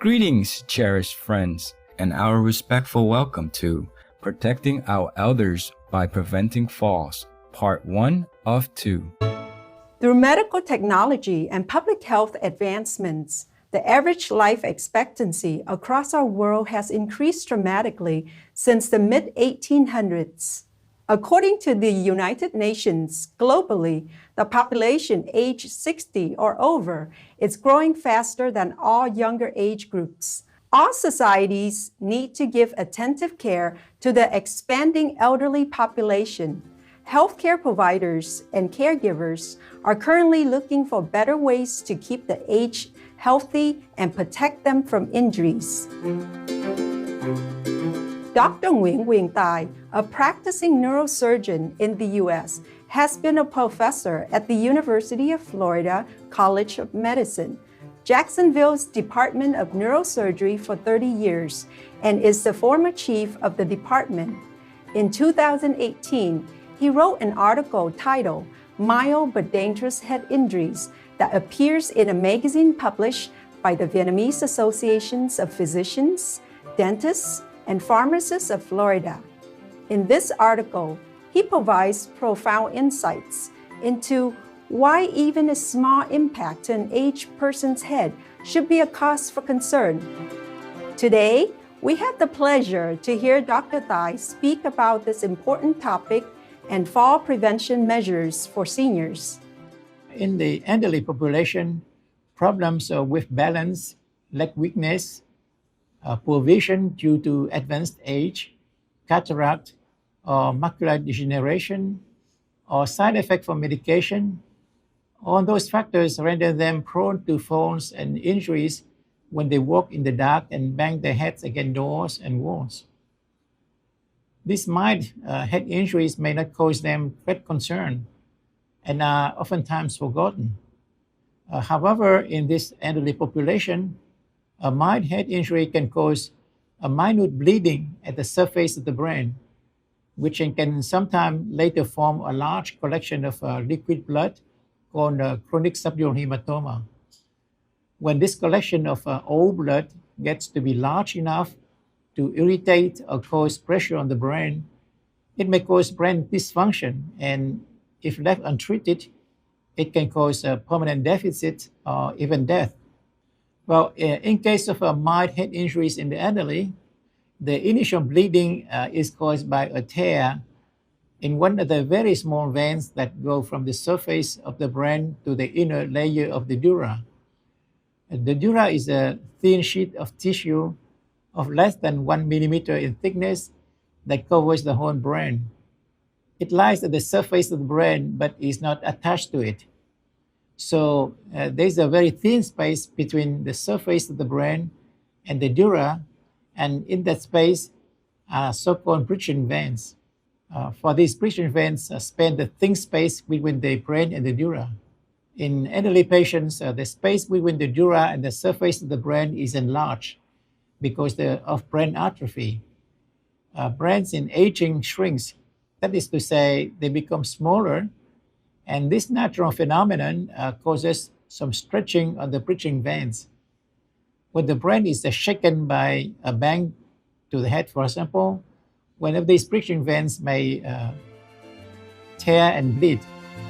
Greetings, cherished friends, and our respectful welcome to Protecting Our Elders by Preventing Falls, Part 1 of 2. Through medical technology and public health advancements, the average life expectancy across our world has increased dramatically since the mid-1800s. According to the United Nations, globally, the population aged 60 or over is growing faster than all younger age groups. All societies need to give attentive care to the expanding elderly population. Healthcare providers and caregivers are currently looking for better ways to keep the aged healthy and protect them from injuries. Dr. Nguyen Nguyen Tai, a practicing neurosurgeon in the U.S., has been a professor at the University of Florida College of Medicine, Jacksonville's Department of Neurosurgery for 30 years, and is the former chief of the department. In 2018, he wrote an article titled Mild but Dangerous Head Injuries that appears in a magazine published by the Vietnamese Associations of Physicians, Dentists, and Pharmacists of Florida. In this article, he provides profound insights into why even a small impact to an aged person's head should be a cause for concern. Today, we have the pleasure to hear Dr. Tai speak about this important topic and fall prevention measures for seniors. In the elderly population, problems with balance, leg weakness, poor vision due to advanced age, cataract, or macular degeneration, or side effect from medication, all those factors render them prone to falls and injuries when they walk in the dark and bang their heads against doors and walls. These mild head injuries may not cause them great concern and are oftentimes forgotten. However, in this elderly population, a mild head injury can cause a minute bleeding at the surface of the brain, which can sometimes later form a large collection of liquid blood called chronic subdural hematoma. When this collection of old blood gets to be large enough to irritate or cause pressure on the brain, it may cause brain dysfunction, and if left untreated, it can cause a permanent deficit or even death. Well, in case of mild head injuries in the elderly, the initial bleeding is caused by a tear in one of the very small veins that go from the surface of the brain to the inner layer of the dura. The dura is a thin sheet of tissue of less than 1 millimeter in thickness that covers the whole brain. It lies at the surface of the brain but is not attached to it. So there's a very thin space between the surface of the brain and the dura, and in that space are so-called bridging veins. For these bridging veins span the thin space between the brain and the dura. In elderly patients, the space between the dura and the surface of the brain is enlarged because of brain atrophy. Brains in aging shrinks. That is to say, they become smaller, and this natural phenomenon causes some stretching on the bridging veins. When the brain is shaken by a bang to the head, for example, one of these bridging veins may tear and bleed.